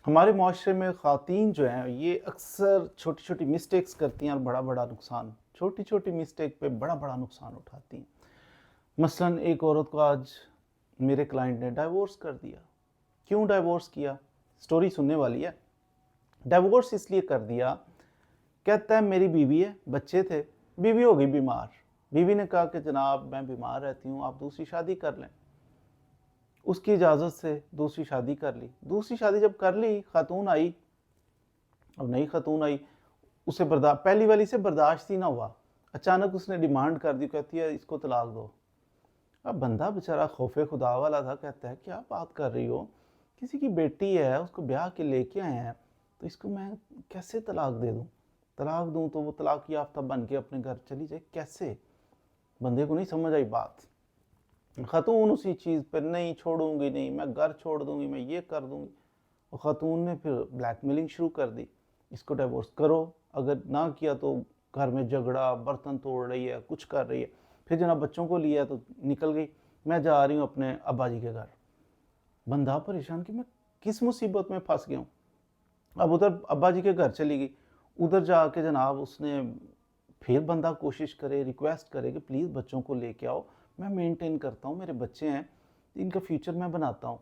ہمارے معاشرے میں خواتین جو ہیں یہ اکثر چھوٹی چھوٹی مسٹیکس کرتی ہیں اور بڑا بڑا نقصان، چھوٹی چھوٹی مسٹیک پہ بڑا بڑا نقصان اٹھاتی ہیں۔ مثلاً ایک عورت کو آج میرے کلائنٹ نے ڈائیورس کر دیا۔ کیوں ڈائیورس کیا؟ سٹوری سننے والی ہے۔ ڈائیورس اس لیے کر دیا، کہتا ہے میری بیوی ہے، بچے تھے، بیوی ہو گئی بیمار، بیوی نے کہا کہ جناب میں بیمار رہتی ہوں، آپ دوسری شادی کر لیں۔ اس کی اجازت سے دوسری شادی کر لی۔ دوسری شادی جب کر لی، خاتون آئی، اب نئی خاتون آئی، اسے پہلی والی سے برداشت ہی نہ ہوا، اچانک اس نے ڈیمانڈ کر دی، کہتی ہے اس کو طلاق دو۔ اب بندہ بیچارہ خوف خدا والا تھا، کہتا ہے کیا بات کر رہی ہو، کسی کی بیٹی ہے، اس کو بیاہ کے لے کے آئے ہیں، تو اس کو میں کیسے طلاق دے دوں؟ طلاق دوں تو وہ طلاق یافتہ بن کے اپنے گھر چلی جائے، کیسے؟ بندے کو نہیں سمجھ آئی بات۔ خاتون اسی چیز پہ، نہیں چھوڑوں گی، نہیں میں گھر چھوڑ دوں گی، میں یہ کر دوں گی۔ اور خاتون نے پھر بلیک میلنگ شروع کر دی، اس کو ڈیورس کرو، اگر نہ کیا تو گھر میں جھگڑا، برتن توڑ رہی ہے، کچھ کر رہی ہے۔ پھر جناب بچوں کو لیا تو نکل گئی، میں جا رہی ہوں اپنے ابا جی کے گھر۔ بندہ پریشان کہ میں کس مصیبت میں پھنس گیا ہوں۔ اب ادھر ابا جی کے گھر چلی گئی، ادھر جا کے جناب اس نے پھر بندہ کوشش کرے، ریکویسٹ کرے کہ پلیز بچوں کو لے کے آؤ، میں مینٹین کرتا ہوں، میرے بچے ہیں، ان کا فیوچر میں بناتا ہوں۔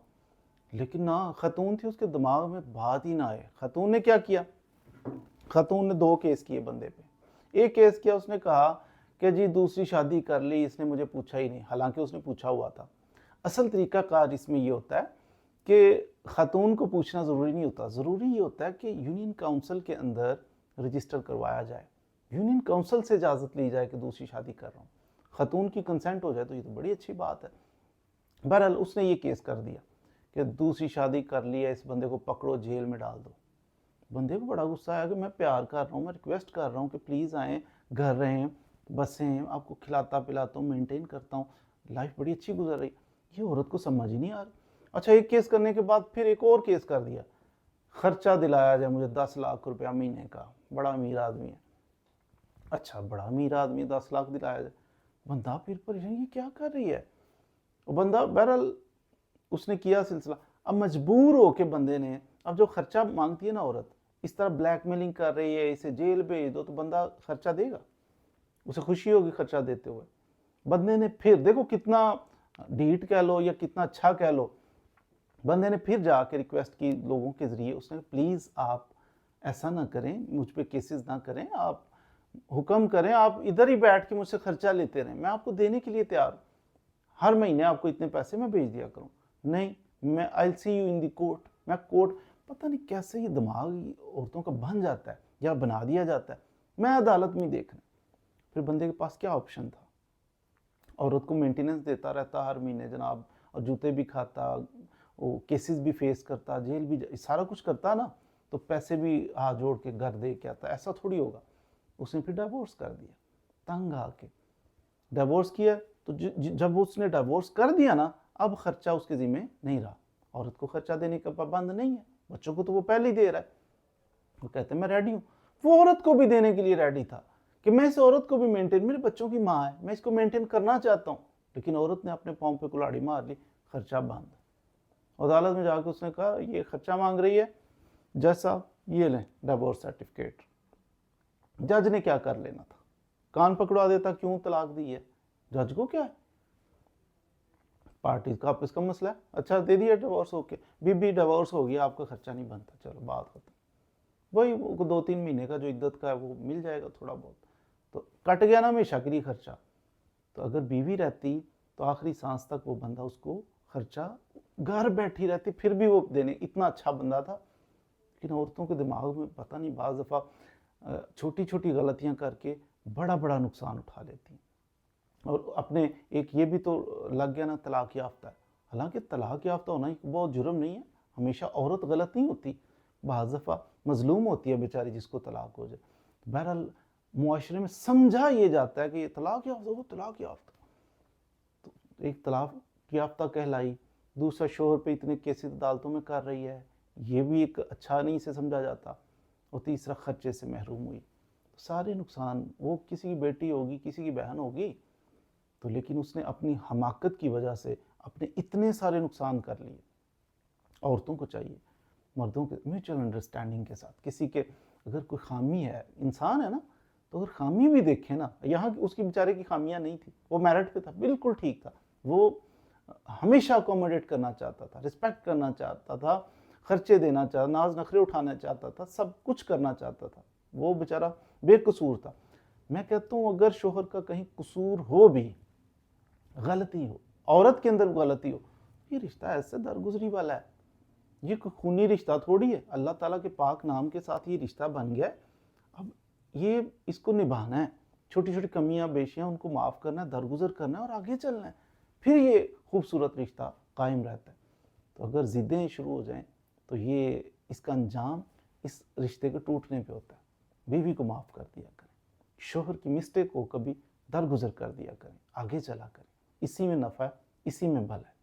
لیکن نہ، خاتون تھی، اس کے دماغ میں بات ہی نہ آئے۔ خاتون نے کیا کیا؟ خاتون نے 2 کیس کیے بندے پہ۔ ایک کیس کیا، اس نے کہا کہ جی دوسری شادی کر لی، اس نے مجھے پوچھا ہی نہیں، حالانکہ اس نے پوچھا ہوا تھا۔ اصل طریقہ کار اس میں یہ ہوتا ہے کہ خاتون کو پوچھنا ضروری نہیں ہوتا، ضروری یہ ہوتا ہے کہ یونین کاؤنسل کے اندر رجسٹر کروایا جائے، یونین کاؤنسل سے اجازت لی جائے کہ دوسری شادی کر رہا ہوں، خاتون کی کنسنٹ ہو جائے تو یہ تو بڑی اچھی بات ہے۔ بہرحال اس نے یہ کیس کر دیا کہ دوسری شادی کر لی ہے، اس بندے کو پکڑو، جیل میں ڈال دو۔ بندے کو بڑا غصہ آیا کہ میں پیار کر رہا ہوں، میں ریکویسٹ کر رہا ہوں کہ پلیز آئیں، گھر رہیں، بسیں، آپ کو کھلاتا پلاتا ہوں، مینٹین کرتا ہوں، لائف بڑی اچھی گزر رہی۔ یہ عورت کو سمجھ ہی نہیں آ رہی۔ اچھا، ایک کیس کرنے کے بعد پھر ایک اور کیس کر دیا، خرچہ دلایا جائے مجھے 10 لاکھ روپیہ مہینے کا، بڑا امیر آدمی ہے۔ اچھا، بڑا امیر آدمی، 10 لاکھ دلایا جائے۔ بندہ پھر پریشان، یہ کیا کر رہی ہے؟ بندہ بہرحال اس نے کیا سلسلہ، اب مجبور ہو کے بندے نے، اب جو خرچہ مانگتی ہے نا عورت، اس طرح بلیک میلنگ کر رہی ہے، اسے جیل بھیج دو، تو بندہ خرچہ دے گا، اسے خوشی ہوگی خرچہ دیتے ہوئے۔ بندے نے پھر دیکھو کتنا ڈھیٹ کہہ لو یا کتنا اچھا کہہ لو، بندے نے پھر جا کے ریکویسٹ کی لوگوں کے ذریعے، اس نے پلیز آپ ایسا نہ کریں، مجھ پہ کیسز نہ کریں، آپ حکم کریں، آپ ادھر ہی بیٹھ کے مجھ سے خرچہ لیتے رہیں، میں آپ کو دینے کے لیے تیار ہوں، ہر مہینے آپ کو اتنے پیسے میں بھیج دیا کروں۔ نہیں، میں I'll see you in the court، میں کورٹ، پتہ نہیں کیسے یہ دماغ عورتوں کا بن جاتا ہے یا بنا دیا جاتا ہے، میں عدالت میں دیکھ رہا۔ پھر بندے کے پاس کیا آپشن تھا؟ عورت کو مینٹیننس دیتا رہتا ہر مہینے جناب، اور جوتے بھی کھاتا، وہ کیسز بھی فیس کرتا، جیل بھی سارا کچھ کرتا نا، تو پیسے بھی ہاتھ جوڑ کے گھر دے کے آتا، ایسا تھوڑی ہوگا۔ اس نے پھر ڈیورس کر دیا، تنگ آ کے ڈیورس کیا۔ تو جب اس نے ڈیورس کر دیا نا، اب خرچہ اس کے ذمہ نہیں رہا، عورت کو خرچہ دینے کا پابند نہیں ہے، بچوں کو تو وہ پہلے ہی دے رہا ہے، وہ کہتے ہیں میں ریڈی ہوں۔ وہ عورت کو بھی دینے کے لیے ریڈی تھا کہ میں اس عورت کو بھی مینٹین، میرے بچوں کی ماں ہے، میں اس کو مینٹین کرنا چاہتا ہوں، لیکن عورت نے اپنے پاؤں پہ کلاڑی مار لی، خرچہ بند۔ عدالت میں جا کے اس نے کہا یہ خرچہ مانگ رہی ہے، جج صاحب یہ لیں ڈیورس سرٹیفکیٹ۔ جج نے کیا کر لینا تھا؟ کان پکڑوا دیتا، کیوں طلاق دی ہے؟ جج کو کیا ہے؟ پارٹیز کا آپس کا مسئلہ ہے، اچھا دے دیا ڈیورس، اوکے، بی ڈیورس ہو گیا، آپ کا خرچہ نہیں بنتا، چلو بات ختم۔ وہی 2-3 مہینے کا جو عدت کا ہے وہ مل جائے گا تھوڑا بہت، تو کٹ گیا نا ہمیشہ کے لیے خرچہ۔ تو اگر بیوی رہتی تو آخری سانس تک وہ بندہ اس کو خرچہ گھر بیٹھی رہتی، پھر بھی وہ دینے، اتنا اچھا بندہ تھا۔ لیکن عورتوں کے دماغ میں پتہ نہیں، بعض دفعہ چھوٹی چھوٹی غلطیاں کر کے بڑا بڑا نقصان اٹھا لیتی ہیں۔ اور اپنے ایک یہ بھی تو لگ گیا نا، طلاق یافتہ ہے، حالانکہ طلاق یافتہ ہونا ایک بہت جرم نہیں ہے، ہمیشہ عورت غلط نہیں ہوتی، بعض دفعہ مظلوم ہوتی ہے بیچاری جس کو طلاق ہو جائے۔ بہرحال معاشرے میں سمجھا یہ جاتا ہے کہ یہ طلاق یافتہ، وہ طلاق یافتہ، تو ایک طلاق یافتہ کہلائی، دوسرا شوہر پہ اتنے کیسز عدالتوں میں کر رہی ہے، یہ بھی ایک اچھا نہیں سے سمجھا جاتا، اور تیسرا خرچے سے محروم ہوئی۔ سارے نقصان، وہ کسی کی بیٹی ہوگی، کسی کی بہن ہوگی، تو لیکن اس نے اپنی حماقت کی وجہ سے اپنے اتنے سارے نقصان کر لیے۔ عورتوں کو چاہیے مردوں کے میوچل انڈرسٹینڈنگ کے ساتھ. کسی کے اگر کوئی خامی ہے، انسان ہے نا، تو اگر خامی بھی دیکھیں نا، یہاں اس کی بیچارے کی خامیاں نہیں تھی، وہ میرٹ پہ تھا، بالکل ٹھیک تھا، وہ ہمیشہ اکوموڈیٹ کرنا چاہتا تھا، رسپیکٹ کرنا چاہتا تھا، خرچے دینا چاہتا، ناز نخرے اٹھانا چاہتا تھا، سب کچھ کرنا چاہتا تھا، وہ بیچارہ بے قصور تھا. میں کہتا ہوں اگر شوہر کا کہیں قصور ہو بھی، غلطی ہو، عورت کے اندر غلطی ہو، یہ رشتہ ایسے درگزری والا ہے، یہ کوئی خونی رشتہ تھوڑی ہے، اللہ تعالیٰ کے پاک نام کے ساتھ یہ رشتہ بن گیا ہے. اب یہ اس کو نبھانا ہے، چھوٹی چھوٹی کمیاں بیشیاں ان کو معاف کرنا ہے، درگزر کرنا ہے اور آگے چلنا ہے، پھر یہ خوبصورت رشتہ قائم رہتا ہے. تو اگر ضدیں شروع ہو جائیں تو یہ اس کا انجام اس رشتے کے ٹوٹنے پہ ہوتا ہے. بیوی کو معاف کر دیا کریں، شوہر کی مسٹیک کو کبھی درگزر کر دیا کریں، آگے چلا کریں، اسی میں نفع ہے، اسی میں بھلا ہے.